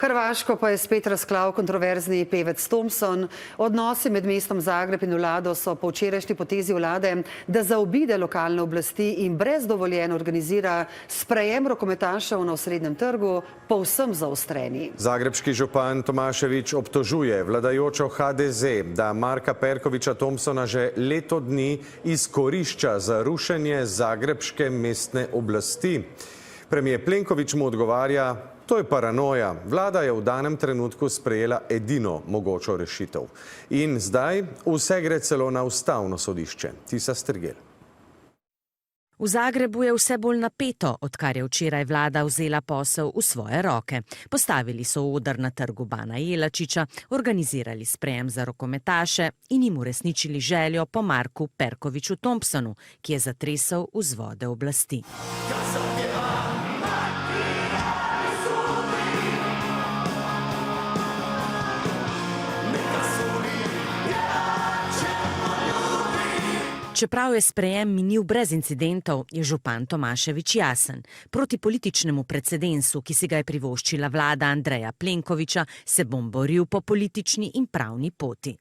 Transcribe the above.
Hrvaško pa je spet razklal kontroverzni pevec Thompson. Odnosi med mestom Zagreb in vlado so po včerajšnji potezi vlade, da zaobide lokalne oblasti in brez dovoljenja organizira sprejem rokometašev na osrednjem trgu, povsem zaostreni. Zagrebški župan Tomašević obtožuje vladajočo HDZ, da Marka Perkovića Thompsona že leto dni izkorišča za rušenje zagrebške mestne oblasti. Premijer Plenković mu odgovarja: to je paranoja. Vlada je v danem trenutku sprejela edino mogočo rešitev. In zdaj vse gre celo na ustavno sodišče. Tisa Strgel. V Zagrebu je vse bolj napeto, odkar je včeraj vlada vzela posel v svoje roke. Postavili so oder na trgu Bana Jelačića, organizirali sprejem za rokometaše in jim uresničili željo po Marku Perkoviću Thompsonu, ki je zatresel vzvode oblasti. Čeprav je sprejem minil brez incidentov, je župan Tomašević jasen. Proti političnemu precedensu, ki si ga je privoščila vlada Andreja Plenkovića, se bom boril po politični in pravni poti.